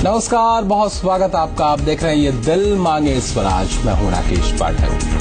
नमस्कार, बहुत स्वागत आपका। आप देख रहे हैं ये दिल मांगे स्वराज। मैं हूं राकेश पाठक।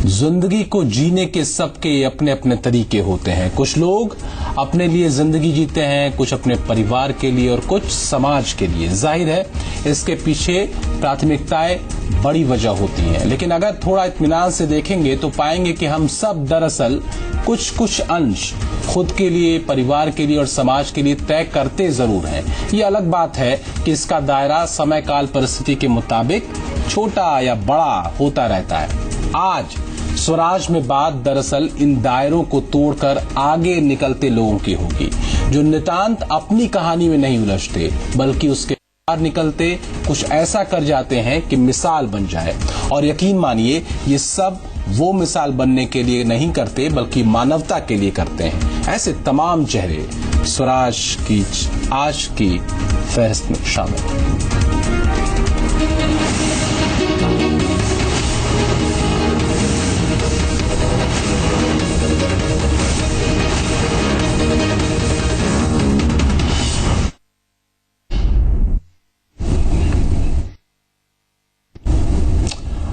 जिंदगी को जीने के सबके अपने अपने तरीके होते हैं। कुछ लोग अपने लिए जिंदगी जीते हैं, कुछ अपने परिवार के लिए और कुछ समाज के लिए। जाहिर है इसके पीछे प्राथमिकताएं बड़ी वजह होती हैं, लेकिन अगर थोड़ा इत्मीनान से देखेंगे तो पाएंगे कि हम सब दरअसल कुछ अंश खुद के लिए, परिवार के लिए और समाज के लिए तय करते जरूर हैं। ये अलग बात है कि इसका दायरा समय काल परिस्थिति के मुताबिक छोटा या बड़ा होता रहता है। आज स्वराज में बात दरअसल इन दायरों को तोड़कर आगे निकलते लोगों की होगी, जो नितांत अपनी कहानी में नहीं उलझते बल्कि उसके बाहर निकलते कुछ ऐसा कर जाते हैं कि मिसाल बन जाए। और यकीन मानिए ये सब वो मिसाल बनने के लिए नहीं करते बल्कि मानवता के लिए करते हैं। ऐसे तमाम चेहरे स्वराज की आज की फहरिस्त में शामिल।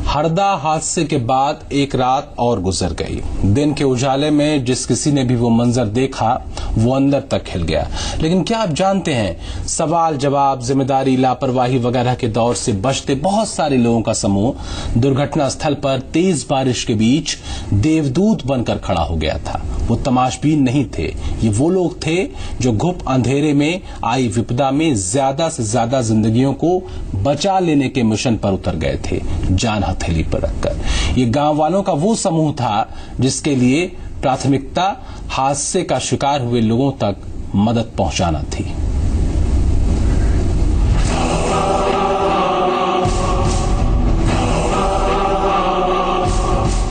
हरदा हादसे के बाद एक रात और गुजर गई। दिन के उजाले में जिस किसी ने भी वो मंजर देखा वो अंदर तक हिल गया। लेकिन क्या आप जानते हैं, सवाल जवाब, जिम्मेदारी, लापरवाही वगैरह के दौर से बचते बहुत सारे लोगों का समूह दुर्घटना स्थल पर तेज बारिश के बीच देवदूत बनकर खड़ा हो गया था। वो तमाशबीन नहीं थे, ये वो लोग थे जो घुप अंधेरे में आई विपदा में ज्यादा से ज्यादा जिंदगियों को बचा लेने के मिशन पर उतर गए थे, जान हथेली पर रखकर। ये गांव वालों का वो समूह था जिसके लिए प्राथमिकता हादसे का शिकार हुए लोगों तक मदद पहुंचाना थी।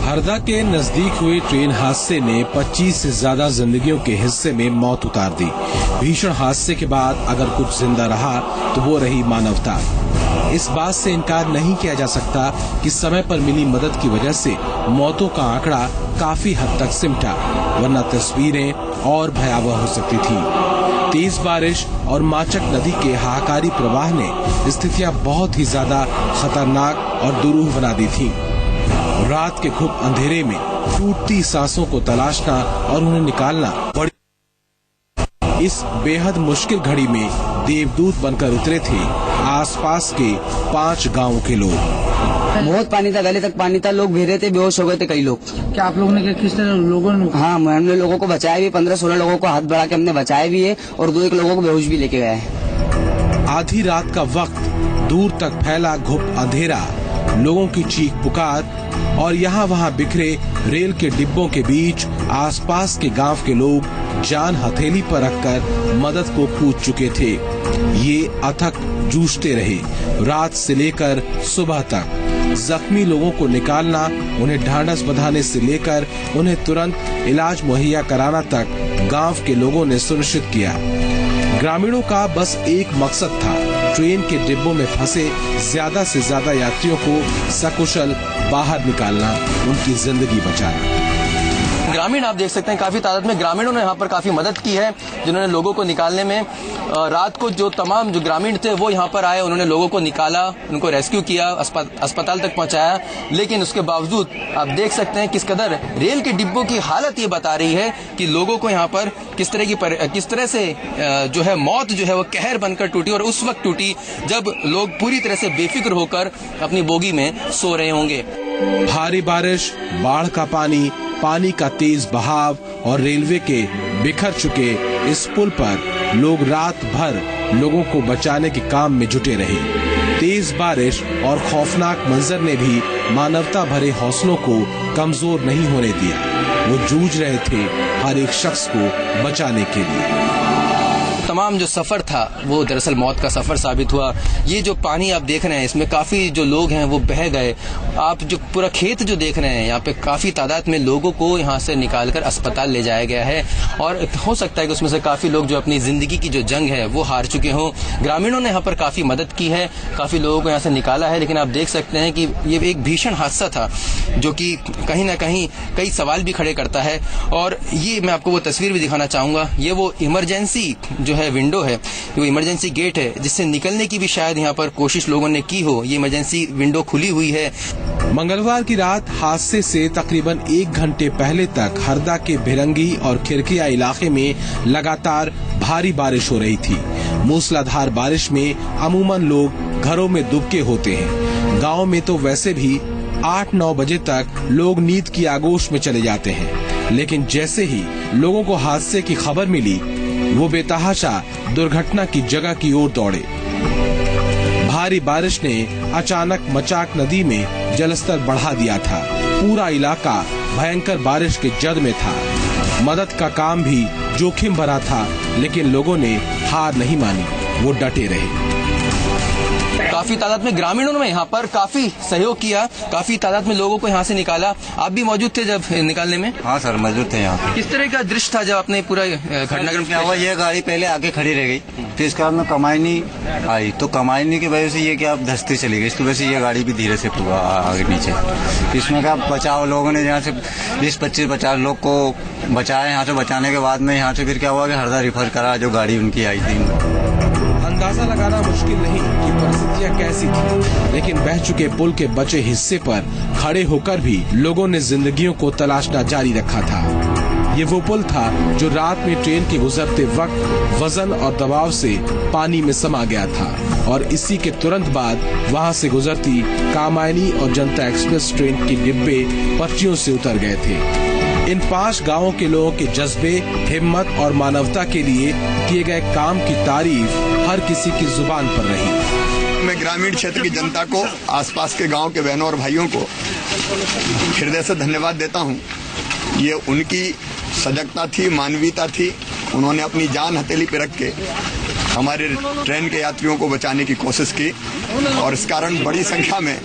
हरदा के नजदीक हुए ट्रेन हादसे ने 25 से ज्यादा जिंदगियों के हिस्से में मौत उतार दी। भीषण हादसे के बाद अगर कुछ जिंदा रहा तो वो रही मानवता। इस बात से इनकार नहीं किया जा सकता कि समय पर मिली मदद की वजह से मौतों का आंकड़ा काफी हद तक सिमटा, वरना तस्वीरें और भयावह हो सकती थी। तेज बारिश और माचक नदी के हाहाकारी प्रवाह ने स्थितियां बहुत ही ज्यादा खतरनाक और दुरूह बना दी थी। रात के घुप अंधेरे में टूटती सांसों को तलाशना और उन्हें निकालना बड़ी इस बेहद मुश्किल घड़ी में देवदूत बनकर उतरे थे आसपास के 5 गांवों के लोग। बहुत पानी था, गले तक पानी था, लोग घेरे थे, बेहोश हो गए थे कई लोग। क्या आप लोगों ने किस तरह लोगों ने? हाँ, हमने लोगों को बचाया भी, 15-16 लोगों को हाथ बढ़ा के हमने बचाया भी है और 2-1 लोगों को बेहोश भी लेके गए हैं। आधी रात का वक्त, दूर तक फैला घुप अंधेरा, लोगों की चीख पुकार और यहाँ वहाँ बिखरे रेल के डिब्बों के बीच आसपास के गांव के लोग जान हथेली पर रखकर मदद को पूछ चुके थे। ये अथक जूझते रहे रात से लेकर सुबह तक। जख्मी लोगों को निकालना, उन्हें ढांढस बंधाने से लेकर उन्हें तुरंत इलाज मुहैया कराना तक गांव के लोगों ने सुनिश्चित किया। ग्रामीणों का बस एक मकसद था, ट्रेन के डिब्बों में फंसे ज्यादा से ज्यादा यात्रियों को सकुशल बाहर निकालना, उनकी जिंदगी बचाना। ग्रामीण आप देख सकते हैं काफी तादाद में ग्रामीणों ने यहाँ पर काफी मदद की है, जिन्होंने लोगों को निकालने में। रात को जो तमाम जो ग्रामीण थे वो यहाँ पर आए, उन्होंने लोगों को निकाला, उनको रेस्क्यू किया, अस्पताल तक पहुँचाया। लेकिन उसके बावजूद आप देख सकते हैं किस कदर रेल के डिब्बों की हालत ये बता रही है कि लोगों को यहाँ पर किस तरह से जो है मौत जो है वो कहर बनकर टूटी, और उस वक्त टूटी जब लोग पूरी तरह से बेफिक्र होकर अपनी बोगी में सो रहे होंगे। भारी बारिश, बाढ़ का पानी का तेज बहाव और रेलवे के बिखर चुके इस पुल पर लोग रात भर लोगों को बचाने के काम में जुटे रहे। तेज बारिश और खौफनाक मंजर ने भी मानवता भरे हौसलों को कमजोर नहीं होने दिया। वो जूझ रहे थे हर एक शख्स को बचाने के लिए। तमाम जो सफर था वो दरअसल मौत का सफर साबित हुआ। ये जो पानी आप देख रहे हैं इसमें काफी जो लोग हैं वो बह गए। आप जो पूरा खेत जो देख रहे हैं, यहाँ पे काफी तादाद में लोगों को यहाँ से निकालकर अस्पताल ले जाया गया है, और हो सकता है कि उसमें से काफी लोग जो अपनी जिंदगी की जो जंग है वो हार चुके हों। ग्रामीणों ने यहाँ पर काफी मदद की है, काफी लोगों को यहाँ से निकाला है। लेकिन आप देख सकते हैं कि ये एक भीषण हादसा था जो कि कहीं ना कहीं कई सवाल भी खड़े करता है। और ये मैं आपको वो तस्वीर भी दिखाना चाहूंगा। ये वो इमरजेंसी जो है है विंडो है, वो इमरजेंसी गेट है, जिससे निकलने की भी शायद यहाँ पर कोशिश लोगों ने की हो। ये इमरजेंसी विंडो खुली हुई है। मंगलवार की रात हादसे से तकरीबन 1 घंटे पहले तक हरदा के भिरंगी और खिरकिया इलाके में लगातार भारी बारिश हो रही थी। मूसलाधार बारिश में अमूमन लोग घरों में दुबके होते हैं। गांव में तो वैसे भी 8-9 बजे तक लोग नींद की आगोश में चले जाते हैं, लेकिन जैसे ही लोगों को हादसे की खबर मिली, वो बेतहाशा दुर्घटना की जगह की ओर दौड़े। भारी बारिश ने अचानक मचाक नदी में जलस्तर बढ़ा दिया था। पूरा इलाका भयंकर बारिश के जद में था। मदद का काम भी जोखिम भरा था, लेकिन लोगों ने हार नहीं मानी, वो डटे रहे। काफी तादाद में ग्रामीणों ने यहाँ पर काफी सहयोग किया, काफी तादाद में लोगों को यहाँ से निकाला। आप भी मौजूद थे जब निकालने में? हाँ सर, मौजूद थे यहाँ पे। किस तरह का दृश्य था जब आपने पूरा घटनाक्रम क्या हुआ, ये गाड़ी पहले आगे खड़ी रह गई, फिर इसके बाद में कमायनी आई, तो कमायनी की वजह से ये क्या धंसती चली गई, इसकी वजह से ये गाड़ी भी धीरे से आगे नीचे। इसमें क्या बचाव, लोगों ने यहाँ से 20-25-50 लोग को बचाया। यहाँ से बचाने के बाद में यहाँ से फिर क्या हुआ कि हरदा रिफर करा, जो गाड़ी उनकी आई थी। अंदाजा लगाना मुश्किल नहीं कि परिस्थितियां कैसी थी, लेकिन बह चुके पुल के बचे हिस्से पर खड़े होकर भी लोगों ने जिंदगियों को तलाशना जारी रखा था। ये वो पुल था जो रात में ट्रेन के गुजरते वक्त वजन और दबाव से पानी में समा गया था, और इसी के तुरंत बाद वहां से गुजरती कामायनी और जनता एक्सप्रेस ट्रेन के डिब्बे पटरियों से उतर गए थे। इन 5 गांवों के लोगों के जज्बे, हिम्मत और मानवता के लिए किए गए काम की तारीफ हर किसी की जुबान पर रही। मैं ग्रामीण क्षेत्र की जनता को, आसपास के गांव के बहनों और भाइयों को हृदय से धन्यवाद देता हूं। ये उनकी सजगता थी, मानवीयता थी। उन्होंने अपनी जान हथेली पे रख के हमारे ट्रेन के यात्रियों को बचाने की कोशिश की, और इस कारण बड़ी संख्या में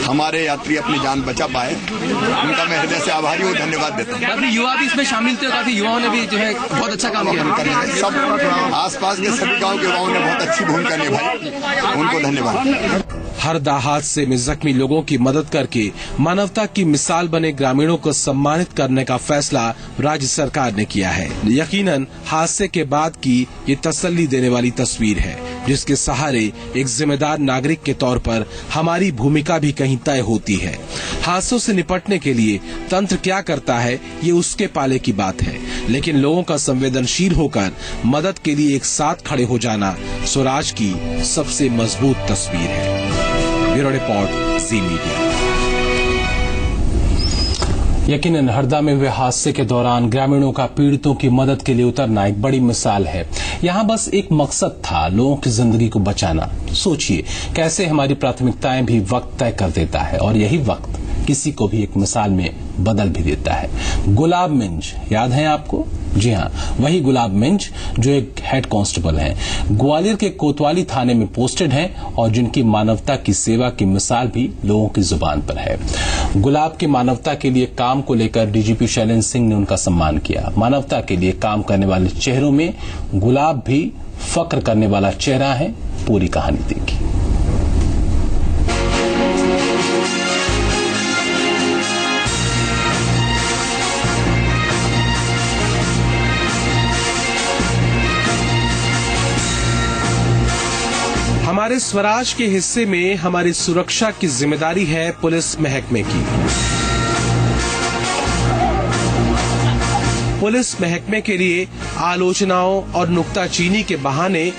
हमारे यात्री अपनी जान बचा पाए। उनका मैं हृदय से आभारी हूँ, धन्यवाद देता हूँ। काफी युवा भी इसमें शामिल थे, काफी युवाओं ने भी जो है बहुत अच्छा काम किया। सब आसपास के सभी गांव के युवाओं ने बहुत अच्छी भूमिका निभाई, उनको धन्यवाद। हरदा हादसे में जख्मी लोगों की मदद करके मानवता की मिसाल बने ग्रामीणों को सम्मानित करने का फैसला राज्य सरकार ने किया है। यकीनन हादसे के बाद की ये तसल्ली देने वाली तस्वीर है, जिसके सहारे एक जिम्मेदार नागरिक के तौर पर हमारी भूमिका भी कहीं तय होती है। हादसों से निपटने के लिए तंत्र क्या करता है, ये उसके पाले की बात है, लेकिन लोगों का संवेदनशील होकर मदद के लिए एक साथ खड़े हो जाना स्वराज की सबसे मजबूत तस्वीर है। ब्यूरो रिपोर्ट, जी मीडिया। यकीनन हरदा में हुए हादसे के दौरान ग्रामीणों का पीड़ितों की मदद के लिए उतरना एक बड़ी मिसाल है। यहाँ बस एक मकसद था, लोगों की जिंदगी को बचाना। सोचिए कैसे हमारी प्राथमिकताएं भी वक्त तय कर देता है, और यही वक्त किसी को भी एक मिसाल में बदल भी देता है। गुलाब मिंज याद है आपको? जी हाँ, वही गुलाब मिंज जो एक हेड कांस्टेबल हैं, ग्वालियर के कोतवाली थाने में पोस्टेड हैं, और जिनकी मानवता की सेवा की मिसाल भी लोगों की जुबान पर है। गुलाब की मानवता के लिए काम को लेकर डीजीपी शैलेंद्र सिंह ने उनका सम्मान किया। मानवता के लिए काम करने वाले चेहरों में गुलाब भी फक्र करने वाला चेहरा है। पूरी कहानी देखिए। हमारे स्वराज के हिस्से में हमारी सुरक्षा की जिम्मेदारी है पुलिस महकमे की। पुलिस महकमे के लिए आलोचनाओं और नुक्ताचीनी के बहाने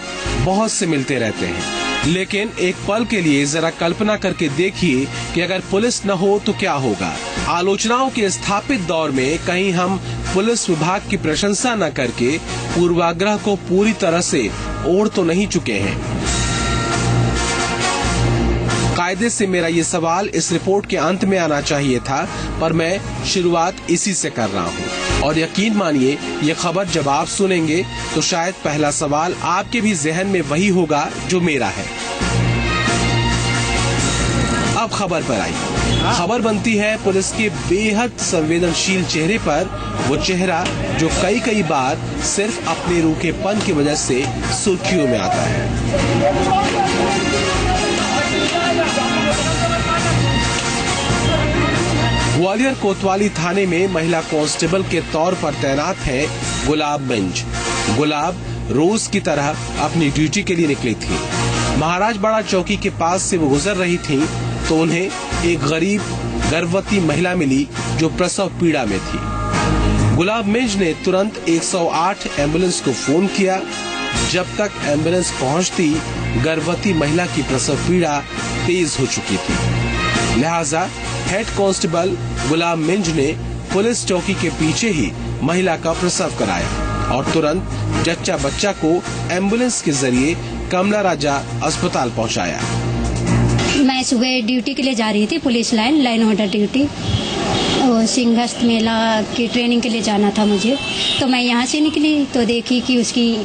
बहुत से मिलते रहते हैं, लेकिन एक पल के लिए जरा कल्पना करके देखिए कि अगर पुलिस न हो तो क्या होगा। आलोचनाओं के स्थापित दौर में कहीं हम पुलिस विभाग की प्रशंसा न करके पूर्वाग्रह को पूरी तरह से ओढ़ तो नहीं चुके हैं। कायदे से मेरा ये सवाल इस रिपोर्ट के अंत में आना चाहिए था, पर मैं शुरुआत इसी से कर रहा हूँ। और यकीन मानिए, ये खबर जब आप सुनेंगे तो शायद पहला सवाल आपके भी जहन में वही होगा जो मेरा है। अब खबर पर आई। खबर बनती है पुलिस के बेहद संवेदनशील चेहरे पर, वो चेहरा जो कई बार सिर्फ अपने रूखेपन की वजह से सुर्खियों में आता है। ग्वालियर कोतवाली थाने में महिला कांस्टेबल के तौर पर तैनात है गुलाब मिंज। गुलाब रोज की तरह अपनी ड्यूटी के लिए निकली थी। महाराज बड़ा चौकी के पास से वो गुजर रही थी तो उन्हें एक गरीब गर्भवती महिला मिली जो प्रसव पीड़ा में थी। गुलाब मिंज ने तुरंत 108 एम्बुलेंस को फोन किया। जब तक एम्बुलेंस पहुंचती, गर्भवती महिला की प्रसव पीड़ा तेज हो चुकी थी। लिहाजा हेड कांस्टेबल गुलाब मिंज ने पुलिस चौकी के पीछे ही महिला का प्रसव कराया और तुरंत जच्चा बच्चा को एम्बुलेंस के जरिए कमला राजा अस्पताल पहुंचाया। मैं सुबह ड्यूटी के लिए जा रही थी, police line order duty. Simhastha Mela की ट्रेनिंग के लिए जाना था मुझे, तो मैं यहाँ से निकली तो देखी कि उसकी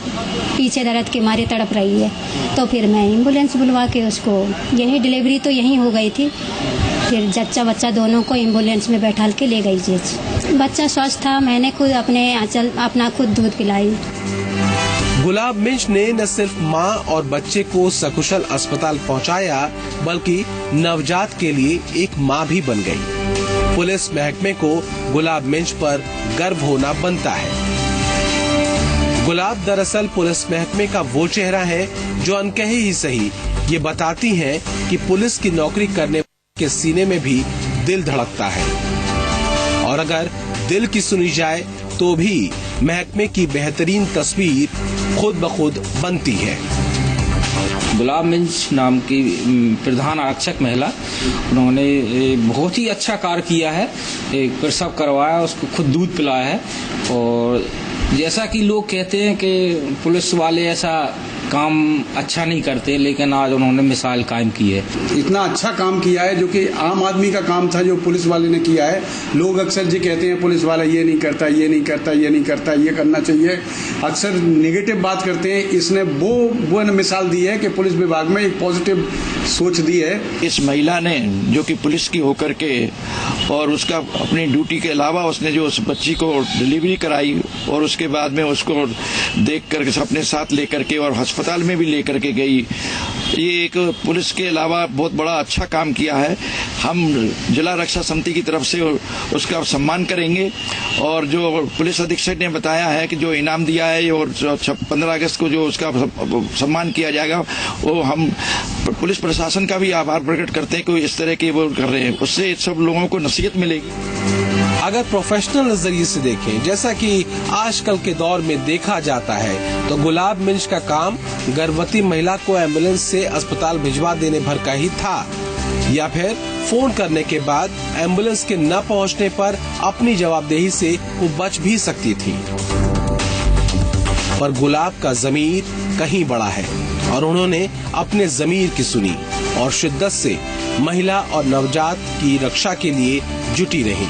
पीछे दर्द के मारे तड़प रही है। तो फिर मैं एम्बुलेंस बुलवा के उसको, यही डिलीवरी तो यहीं हो गई थी। फिर जच्चा बच्चा दोनों को एम्बुलेंस में बैठा के ले गई जी। बच्चा स्वस्थ था, मैंने खुद अपना खुद दूध पिलाई। गुलाब मिंज ने न सिर्फ मां और बच्चे को सकुशल अस्पताल पहुंचाया, बल्कि नवजात के लिए एक मां भी बन गई। पुलिस महकमे को गुलाब मिंज पर गर्व होना बनता है। गुलाब दरअसल पुलिस महकमे का वो चेहरा है जो अनकहे ही सही ये बताती हैं कि पुलिस की नौकरी करने के सीने में भी दिल धड़कता है, और अगर दिल की सुनी जाए तो भी महकमे की बेहतरीन तस्वीर खुद ब खुद बनती है। गुलाब मिंज नाम की प्रधान आरक्षक महिला, उन्होंने बहुत ही अच्छा कार्य किया है। एक प्रसव करवाया, उसको खुद दूध पिलाया है। और जैसा कि लोग कहते हैं कि पुलिस वाले ऐसा काम अच्छा नहीं करते, लेकिन आज उन्होंने मिसाल कायम की है। इतना अच्छा काम किया है जो कि आम आदमी का काम था जो पुलिस वाले ने किया है। लोग अक्सर जी कहते हैं पुलिस वाला ये नहीं करता, ये नहीं करता, ये नहीं करता, ये करना चाहिए, अक्सर नेगेटिव बात करते हैं। इसने वो मिसाल दी है कि पुलिस विभाग में एक पॉजिटिव सोच दी है। इस महिला ने जो कि पुलिस की होकर के और उसका अपनी ड्यूटी के अलावा उसने जो उस बच्ची को डिलीवरी कराई और उसके बाद में उसको देख कर अपने साथ लेकर के और अस्पताल में भी लेकर के गई, ये एक पुलिस के अलावा बहुत बड़ा अच्छा काम किया है। हम जिला रक्षा समिति की तरफ से उसका सम्मान करेंगे और जो पुलिस अधीक्षक ने बताया है कि जो इनाम दिया है और 15 अगस्त को जो उसका सम्मान किया जाएगा, वो हम पुलिस प्रशासन का भी आभार प्रकट करते हैं कि इस तरह के वो कर रहे हैं, उससे सब लोगों को नसीहत मिलेगी। अगर प्रोफेशनल नजरिए से देखें, जैसा कि आजकल के दौर में देखा जाता है, तो गुलाब मिंज का काम गर्भवती महिला को एम्बुलेंस से अस्पताल भिजवा देने भर का ही था, या फिर फोन करने के बाद एम्बुलेंस के न पहुंचने पर अपनी जवाबदेही से वो बच भी सकती थी। पर गुलाब का ज़मीर कहीं बड़ा है और उन्होंने अपने ज़मीर की सुनी और शिद्दत से महिला और नवजात की रक्षा के लिए जुटी रही।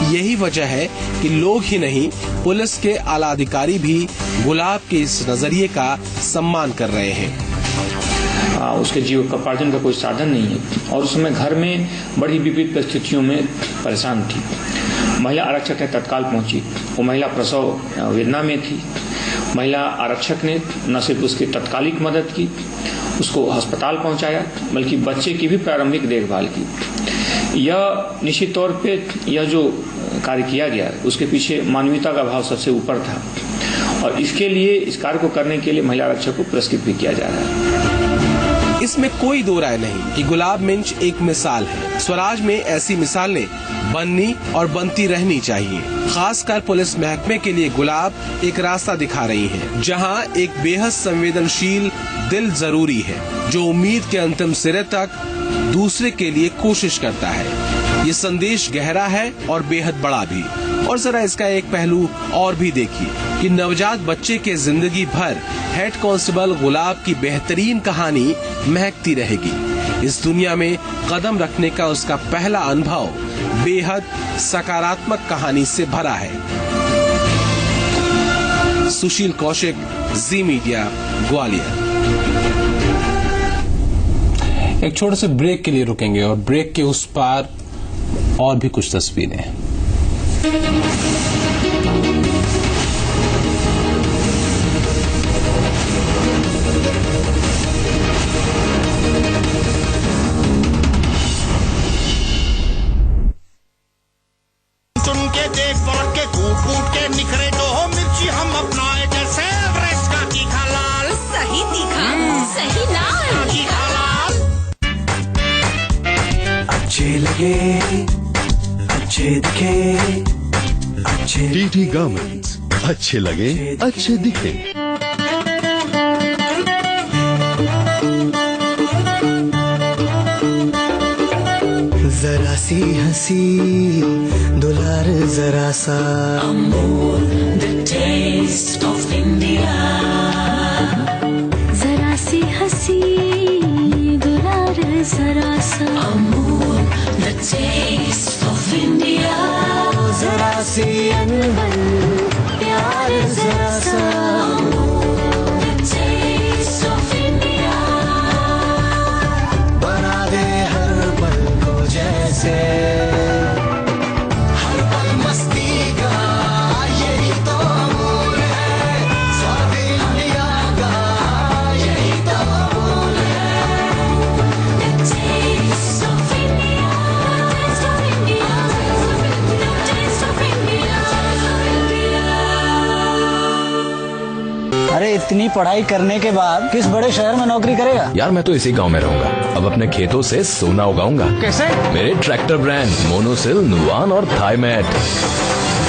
यही वजह है कि लोग ही नहीं, पुलिस के आला अधिकारी भी गुलाब के इस नजरिए का सम्मान कर रहे हैं। उसके जीविकोपार्जन का कोई साधन नहीं है और उस समय घर में बड़ी विपरीत परिस्थितियों में परेशान थी। महिला आरक्षक ने तत्काल पहुंची। वो महिला प्रसव वेदना में थी। महिला आरक्षक ने न सिर्फ उसकी तत्कालिक मदद की, उसको अस्पताल पहुंचाया, बल्कि बच्चे की भी प्रारंभिक देखभाल की। यह निश्चित तौर पे यह जो कार्य किया गया उसके पीछे मानवीयता का भाव सबसे ऊपर था और इसके लिए, इस कार्य को करने के लिए महिला आरक्षक को पुरस्कृत भी किया जा रहा है। इसमें कोई दो राय नहीं कि गुलाब मिंज एक मिसाल है। स्वराज में ऐसी मिसालें बननी और बनती रहनी चाहिए। खासकर पुलिस महकमे के लिए गुलाब एक रास्ता दिखा रही हैं, जहां एक बेहद संवेदनशील दिल जरूरी है, जो उम्मीद के अंतिम सिरे तक दूसरे के लिए कोशिश करता है। ये संदेश गहरा है और बेहद बड़ा भी। और जरा इसका एक पहलू और भी देखिए कि नवजात बच्चे के जिंदगी भर हेड कांस्टेबल गुलाब की बेहतरीन कहानी महकती रहेगी। इस दुनिया में कदम रखने का उसका पहला अनुभव बेहद सकारात्मक कहानी से भरा है। सुशील कौशिक, जी मीडिया, ग्वालियर। एक छोटे से ब्रेक के लिए रुकेंगे और ब्रेक के उस पार और भी कुछ तस्वीरें हैं। सुन के देख पलट के कूट कूट के निखरे जो हो मिर्ची हम अपनाए जैसे एवरेस्ट का की लगे, अच्छे दिखे, अच्छे टीटी गारमेंट्स, अच्छे लगे, अच्छे दिखे। जरा सी हंसी दुलार जरा सा, Amul the taste of India. जरा सी हंसी दुलार जरा सा, Amul the taste of India. जरा सी अनबन प्यार जरा सा, Amul the taste of India. बना दे हर पल को जैसे, हर पल मस्ती का यही तो अमूल है, स्वाद इंडिया का यही तो अमूल है। The taste of India, taste of India, the taste of India, अरे इतनी पढ़ाई करने के बाद किस बड़े शहर में नौकरी करेगा? यार मैं तो इसी गांव में रहूंगा, अब अपने खेतों से सोना उगाऊंगा। कैसे? मेरे ट्रैक्टर ब्रांड मोनोसिल, नुवान और थाईमेट।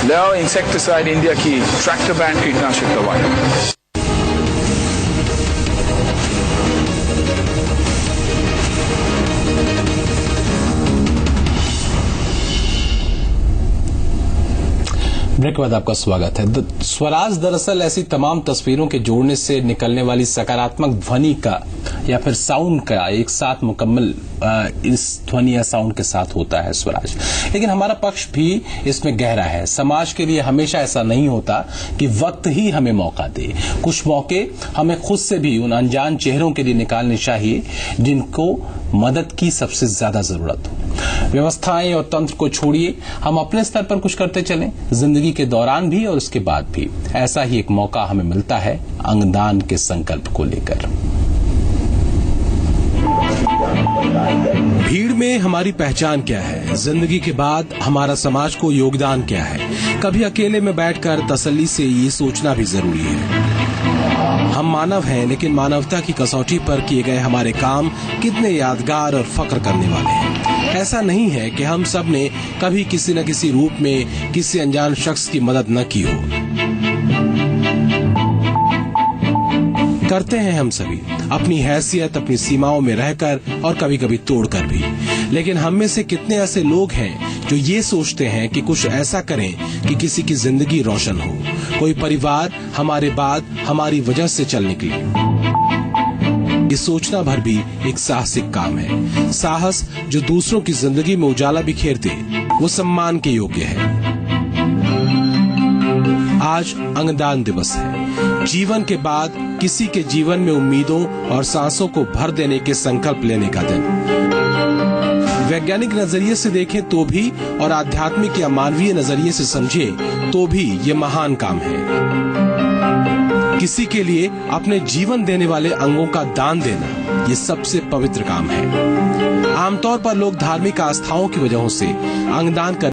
लाओ इंसेक्टिसाइड इंडिया की ट्रैक्टर ब्रांड कीटनाशक दवाई। ब्रेक के बाद आपका स्वागत है। स्वराज दरअसल ऐसी तमाम तस्वीरों के जोड़ने से निकलने वाली सकारात्मक ध्वनि का या फिर साउंड का एक साथ मुकम्मल इस ध्वनि या साउंड के साथ होता है स्वराज। लेकिन हमारा पक्ष भी इसमें गहरा है। समाज के लिए हमेशा ऐसा नहीं होता कि वक्त ही हमें मौका दे। कुछ मौके हमें खुद से भी उन अनजान चेहरों के लिए निकालने चाहिए जिनको मदद की सबसे ज्यादा जरूरत हो। व्यवस्थाएं और तंत्र को छोड़िए, हम अपने स्तर पर कुछ करते चलें, जिंदगी के दौरान भी और उसके बाद भी। ऐसा ही एक मौका हमें मिलता है अंगदान के संकल्प को लेकर। भीड़ में हमारी पहचान क्या है? जिंदगी के बाद हमारा समाज को योगदान क्या है? कभी अकेले में बैठकर तसल्ली से ये सोचना भी जरूरी है। हम मानव हैं, लेकिन मानवता की कसौटी पर किए गए हमारे काम कितने यादगार और फख्र करने वाले हैं। ऐसा नहीं है कि हम सब ने कभी किसी न किसी रूप में किसी अनजान शख्स की मदद न की हो। करते हैं हम सभी, अपनी हैसियत, अपनी सीमाओं में रहकर और कभी कभी तोड़कर भी। लेकिन हम में से कितने ऐसे लोग हैं जो ये सोचते हैं कि कुछ ऐसा करें कि किसी की जिंदगी रोशन हो, कोई परिवार हमारे बाद हमारी वजह से चल निकले। ये सोचना भर भी एक साहसिक काम है। साहस जो दूसरों की जिंदगी में उजाला बिखेर दे, वो सम्मान के योग्य है। आज अंगदान दिवस है। जीवन के बाद किसी के जीवन में उम्मीदों और सांसों को भर देने के संकल्प लेने का दिन। वैज्ञानिक नजरिए से देखें तो भी और आध्यात्मिक या मानवीय नजरिए से समझे तो भी ये महान काम है। किसी के लिए अपने जीवन देने वाले अंगों का दान देना ये सबसे पवित्र काम है। आमतौर पर लोग धार्मिक आस्थाओं की वजहों से अंगदान कर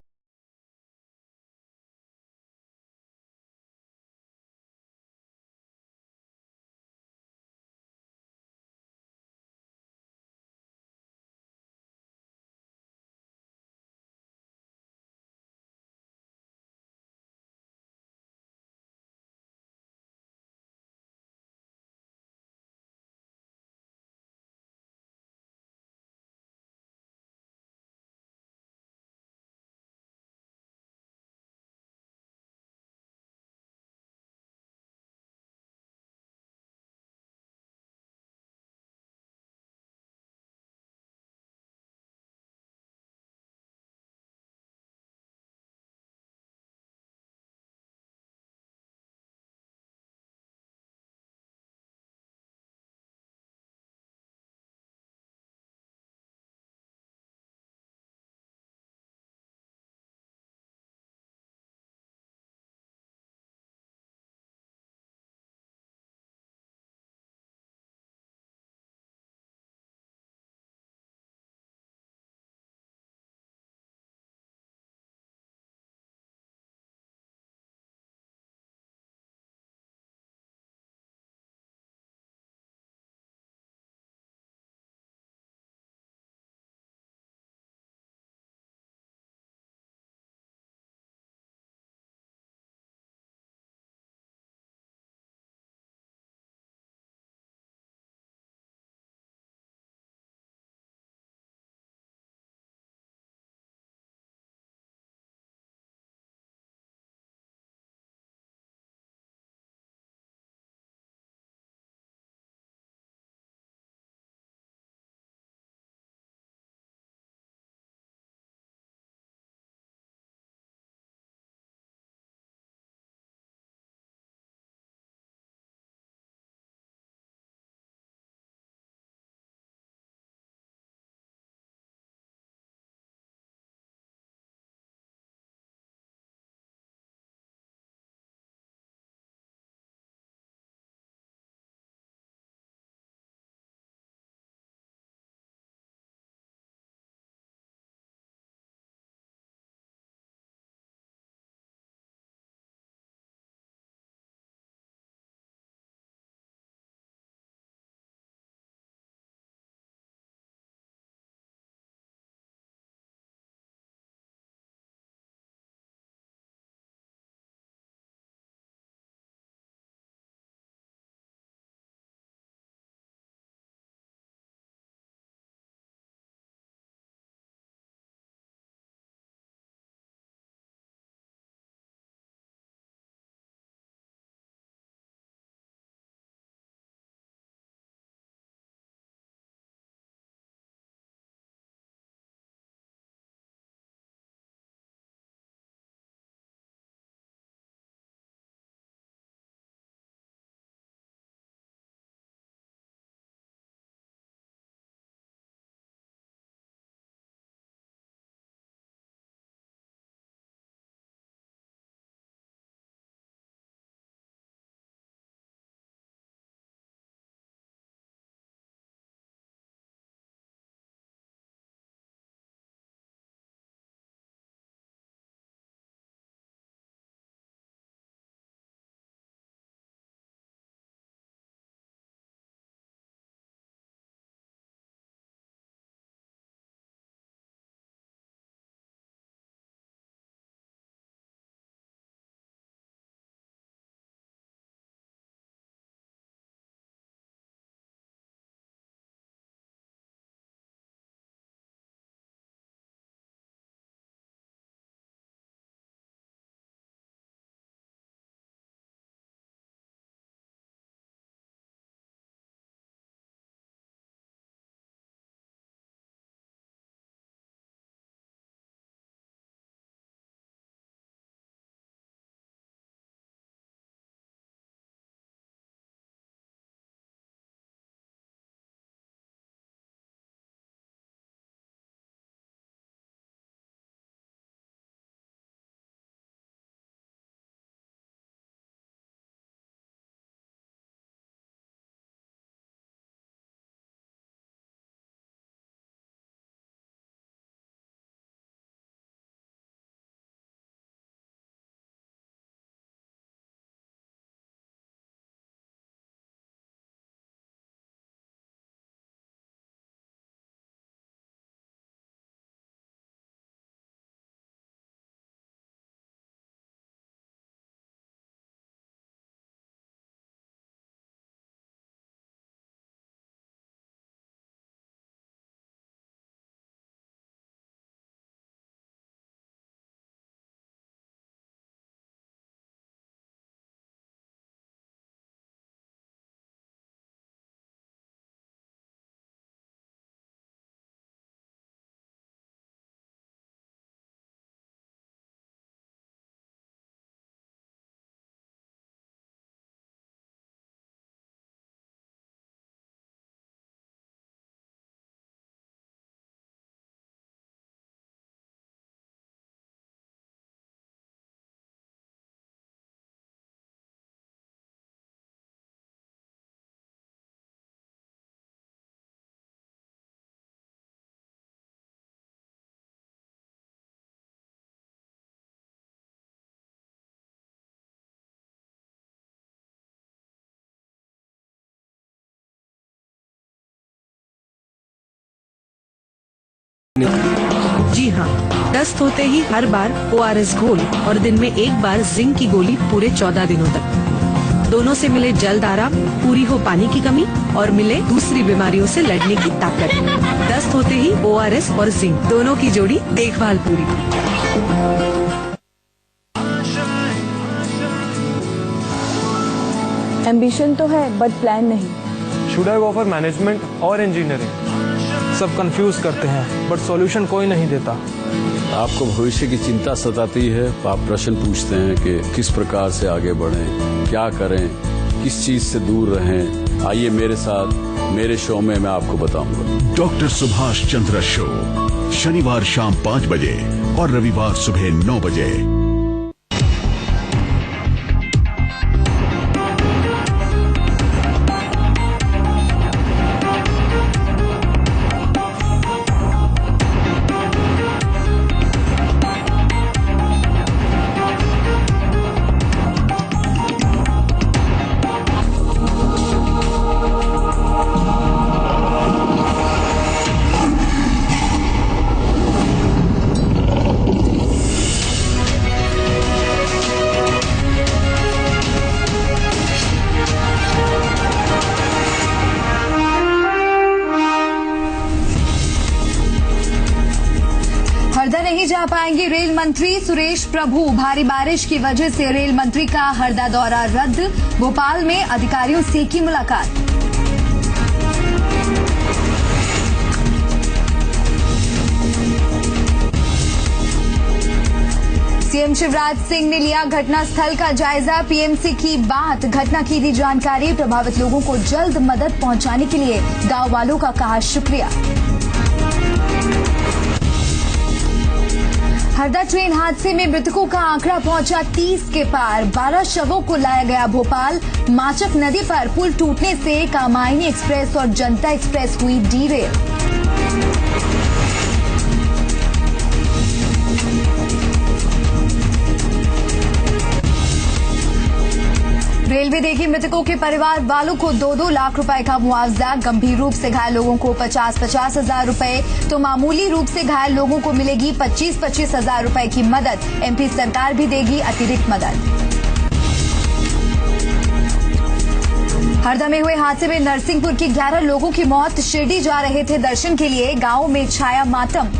लेते। जी हाँ, दस्त होते ही हर बार ORS घोल और दिन में एक बार जिंक की गोली पूरे 14 दिनों तक। दोनों से मिले जल्द आराम, पूरी हो पानी की कमी और मिले दूसरी बीमारियों से लड़ने की ताकत। दस्त होते ही ORS और जिंक दोनों की जोड़ी, देखभाल पूरी। एम्बिशन तो है बट प्लान नहीं। Should I go for management और इंजीनियरिंग? सब कंफ्यूज करते हैं बट सॉल्यूशन कोई नहीं देता। आपको भविष्य की चिंता सताती है, आप प्रश्न पूछते हैं कि किस प्रकार से आगे बढ़ें, क्या करें, किस चीज से दूर रहें। आइए मेरे साथ मेरे शो में मैं आपको बताऊंगा। डॉक्टर सुभाष चंद्र शो शनिवार शाम 5 बजे और रविवार सुबह 9 बजे। हरदा नहीं जा पाएंगे रेल मंत्री सुरेश प्रभु। भारी बारिश की वजह से रेल मंत्री का हरदा दौरा रद्द। भोपाल में अधिकारियों से की मुलाकात। सीएम शिवराज सिंह ने लिया घटनास्थल का जायजा। पीएम से की बात, घटना की दी जानकारी। प्रभावित लोगों को जल्द मदद पहुंचाने के लिए गांव वालों का कहा शुक्रिया। हरदा ट्रेन हादसे में मृतकों का आंकड़ा पहुंचा 30 के पार। 12 शवों को लाया गया भोपाल। माचक नदी पर पुल टूटने से कामायनी एक्सप्रेस और जनता एक्सप्रेस हुई डीरेल। रेलवे देगी मृतकों के परिवार वालों को 2-2 लाख रुपए का मुआवजा। गंभीर रूप से घायल लोगों को 50-50 हजार रुपए तो मामूली रूप से घायल लोगों को मिलेगी 25-25 हजार रुपए की मदद। एमपी सरकार भी देगी अतिरिक्त मदद। हरदा में हुए हादसे में नरसिंहपुर के 11 लोगों की मौत। शिरडी जा रहे थे दर्शन के लिए, गांव में छाया मातम।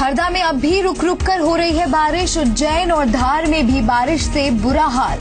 हरदा में अब भी रुक रुक कर हो रही है बारिश। उज्जैन और धार में भी बारिश से बुरा हाल।